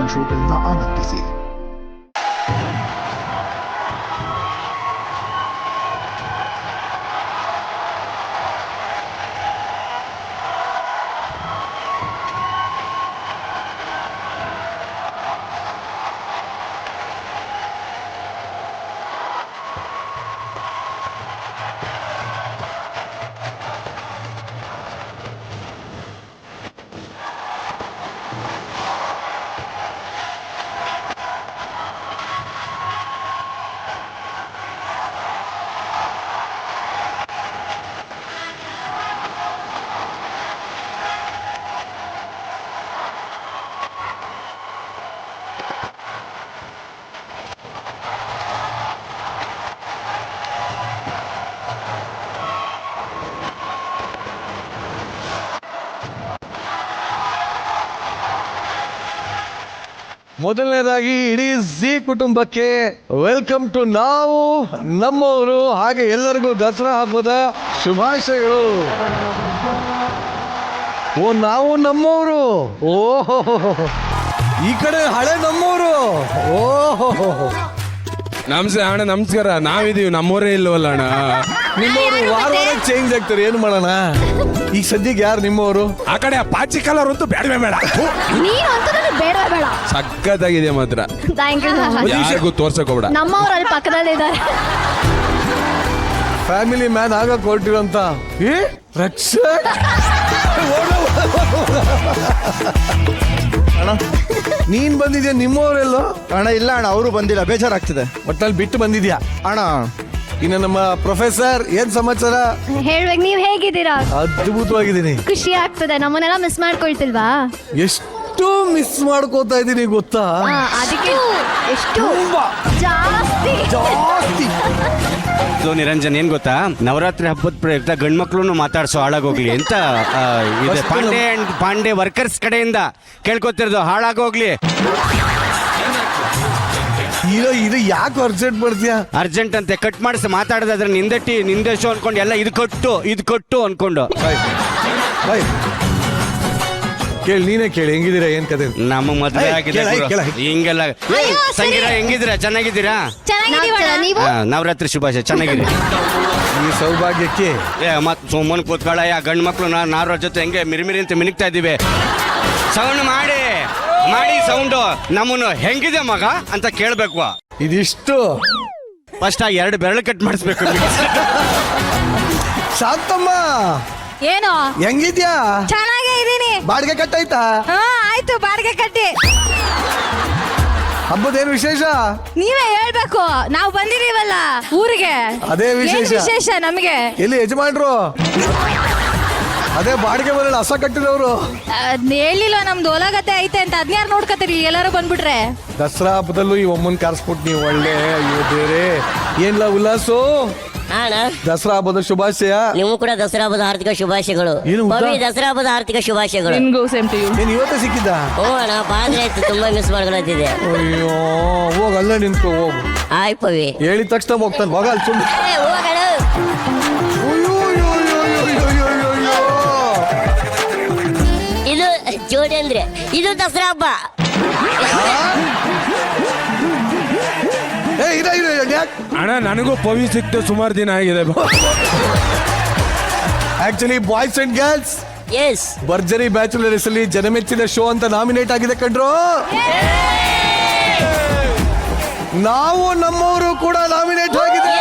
ಮನೋರಂಜನಾ ಶೋಗಳಿಂದ ಆನಂದಿಸಿ. ಮೊದಲನೇದಾಗಿ ಇಡೀ ಜಿ ಕುಟುಂಬಕ್ಕೆ ವೆಲ್ಕಮ್ ಟು ನಾವು ನಮ್ಮವರು, ಹಾಗೆ ಎಲ್ಲರಿಗೂ ದಸರಾ ಹಬ್ಬದ ಶುಭಾಶಯಗಳು. ಓ ನಾವು ನಮ್ಮವರು, ಓಹೋ ಈ ಕಡೆ ಹಳೆ ನಮ್ಮವರು, ಓಹೋ ಅಣ್ಣ ನಮಸ್ಕಾರ. ನಾವಿದೀವಿ, ನಮ್ಮವರೇ ಇಲ್ವಲ್ಲ ಅಣ್ಣ. ನಿಮ್ಮವರು ವಾರ ಚೇಂಜ್ ಆಗ್ತಾರೆ, ಏನು ಮಾಡೋಣ. ಈಗ ಸದ್ಯಕ್ಕೆ ಯಾರು ನಿಮ್ಮವರು? ಆ ಕಡೆ ಪಾಚಿ ಕಲರ್ ಅಂತೂ ಬೇಡವೇ ಬೇಡ, ಬೇಡ. ಸಕ್ಕತ್ತಾಗಿದೆ ಮಾತ್ರ. ಯಾರಿಗೂ ತೋರ್ಸಕ್ ಹೋಗ್ಬೇಡ. ನಮ್ಮವರಲ್ಲಿ ಪಕ್ಕದಲ್ಲಿ ಇದ್ದಾರೆ. ಫ್ಯಾಮಿಲಿ ಮ್ಯಾನ್ ಆಗಕ್ ಹೊರಟಿರಂತ ಅಣ್ಣ, ನೀನ್ ಬಂದಿದ್ಯಾ? ನಿಮ್ಮವರೆಲ್ಲೋ? ಅಣ್ಣ ಇಲ್ಲ ಅಣ್ಣ, ಅವರು ಬಂದಿಲ್ಲ, ಬೇಜಾರಾಗ್ತಿದೆ. ಒಟ್ಟಲ್ಲಿ ಬಿಟ್ಟು ಬಂದಿದ್ಯಾ ಅಣ್ಣ ಇನ್ನು ನಮ್ಮ ಪ್ರೊಫೆಸರ್ ಏನ್ ಸಮಾಚಾರ? ಹೇಳ್ಬೇಕು, ನೀವ್ ಹೇಗಿದ್ದೀರಾ? ಅದ್ಭುತವಾಗಿದ್ದೀನಿ. ಖುಷಿ ಆಗ್ತದೆ. ನಮ್ಮನ್ನೆಲ್ಲ ಮಿಸ್ ಮಾಡ್ಕೊಳ್ತಿಲ್ವಾ? ಎಷ್ಟು ಮಿಸ್ ಮಾಡ್ಕೋತಾ ಇದ್ದೀನಿ ಗೊತ್ತಾ? ಅದಕ್ಕೆ ಎಷ್ಟು ತುಂಬಾ ಜಾಸ್ತಿ ಜಾಸ್ತಿ. ನಿರಂಜನ್ ಏನ್ ಗೊತ್ತಾ, ನವರಾತ್ರಿ ಹಬ್ಬದ ಪ್ರಯುಕ್ತ ಗಂಡ್ ಮಕ್ಳು ಮಾತಾಡ್ಸೋ ಹಾಳಾಗೋಗ್ಲಿ ಅಂತ ಇದೆ ಪಾಂಡೆ ವರ್ಕರ್ಸ್ ಕಡೆಯಿಂದ ಕೇಳ್ಕೊತಿರೋದು, ಹಾಳಾಗೋಗ್ಲಿ. ಇದು ಯಾಕೆ ಅರ್ಜೆಂಟ್ ಮಾಡ್ತೀಯಾ? ಅರ್ಜೆಂಟ್ ಅಂತೆ ಕಟ್ ಮಾಡಿಸಿ ಮಾತಾಡೋದಾದ್ರೆ ನಿಂದೆ ಶೋ ಅನ್ಕೊಂಡು ಎಲ್ಲ ಇದು ಕೊಟ್ಟು ಅನ್ಕೊಂಡು. ಕೇಳಿ, ನೀನೇ ಕೇಳಿ, ಹೆಂಗಿದ್ದೀರಾ, ಏನ್ ಕತೆ? ನಮ್ಮ ಮದ್ವೆ ಆಗಿದೆ ಹಿಂಗೆಲ್ಲ. ಸಂಗೀತ ಹೆಂಗಿದ್ದೀರಾ? ಚೆನ್ನಾಗಿದ್ದೀರಾ? ನವರಾತ್ರಿ ಶುಭಾಶಯ. ಚೆನ್ನಾಗಿದೆ. ಈ ಸೌಭಾಗ್ಯಕ್ಕೆ ಮತ್ ಸುಮ್ಮನೆ ಕೂತ್ಕೊಳ್ಳಯ್ಯ, ಗಂಡ್ ಮಕ್ಳು ನಾವ್ರ ಜೊತೆ ಹೆಂಗೆ ಮಿರಿಮಿರಿ ಅಂತ ಮಿನಿಕ್ತಾ ಇದೀವಿ. ಸೌಂಡ್ ಮಾಡಿ ಸೌಂಡು ನಮ್ಮನ್ನು ಹೆಂಗಿದೆ ಮಗ ಅಂತ ಕೇಳ್ಬೇಕು. ಇದಿಷ್ಟು ಫಸ್ಟ್ ಆ 2 ಬೆರಳು ಕಟ್ ಮಾಡಿಸ್ಬೇಕು. ಶಾಂತಮ್ಮ ಏನು ಹೆಂಗಿದ್ಯಾ? ಚೆನ್ನಾಗೇ ಇದೀನಿ. ಬಾಡಿಗೆ ಕಟ್ಟಾಯ್ತಾ? ಆಯ್ತು, ಬಾಡಿಗೆ ಕಟ್ಟಿ. ಹಬ್ಬದೇನು ವಿಶೇಷ? ನೀವೇ ಹೇಳ್ಬೇಕು, ನಾವು ಬಂದಿದೀವಲ್ಲ ಊರಿಗೆ, ಅದೇ ವಿಶೇಷ ನಮಗೆ. ಎಲ್ಲಿ ಯಜಮಾನ್ರು? ಅದೇ ಬಾಡಿಗೆ ಮನೇಲಿ ಹಸ ಕಟ್ಟಿದವರು. ಹೇಳಿಲ್ಲ, ನಮ್ದು ಹೊಲಗತ್ತೆ ಐತೆ ಅಂತ. ಅದ್ನ್ಯಾರು ನೋಡ್ಕತ್ತೀರಿ? ಎಲ್ಲರೂ ಬಂದ್ಬಿಟ್ರೆ ದಸರಾ ಹಬ್ಬದಲ್ಲೂ ಈ ಒಮ್ಮನ್ ಕಾರ್ಸ್ಬಿಟ್ಟು ನೀವು ಒಳ್ಳೆ. ಅಯ್ಯೋ ಬೇರೆ ಏನ್ಲ ಉಲ್ಲಾಸು. ದಸರಾ ಹಬ್ಬದ ಶುಭಾಶಯ. ನೀವು ಕೂಡ ದಸರಾ ಹಬ್ಬದ ಆರ್ಥಿಕ ಶುಭಾಶಯಗಳು. ದಸರಾ ಹಬ್ಬದ ಆರ್ಥಿಕ ಶುಭಾಶಯಗಳು. ನೀನ್ ಇವತ್ತೇ ಸಿಕ್ಕಿದ್ದ? ಓ ಅಣ್ಣ, ಬಾದ್ರೆ ಆಯ್ತು, ತುಂಬಾ ಮಿಸ್ ಮಾಡ್ಕೊಳತಿದ್ದೆ. ಅಯ್ಯೋ ಹೋಗ, ಅಲ್ಲೇ ನಿಂತು ಹೋಗು. ಆಯ್ ಪವಿ, ಹೇಳಿದ ತಕ್ಷಣ ಹೋಗ್ತಾನೆ, ಹೋಗ ಅಲ್ಲಿ ಸುಮ್ಮನೆ. ಹೋಗೋಣ. ಇದು ಜೋಡಿ ಅಂದ್ರೆ ಇದು ದಸರಾ ಹಬ್ಬ. ಅಣ್ಣ ನನಗೂ ಪವಿ ಸಿಕ್ತು, ಸುಮಾರು ದಿನ ಆಗಿದೆ. Actually boys and girls, yes, Bharjari bachelors ಅಲ್ಲಿ ಜನಮೆಚ್ಚಿನ ಶೋ ಅಂತ ನಾಮಿನೇಟ್ ಆಗಿದೆ ಕಂಡ್ರು. ನಾವು ನಮ್ಮವರು ಕೂಡ ನಾಮಿನೇಟ್ ಆಗಿದೆ.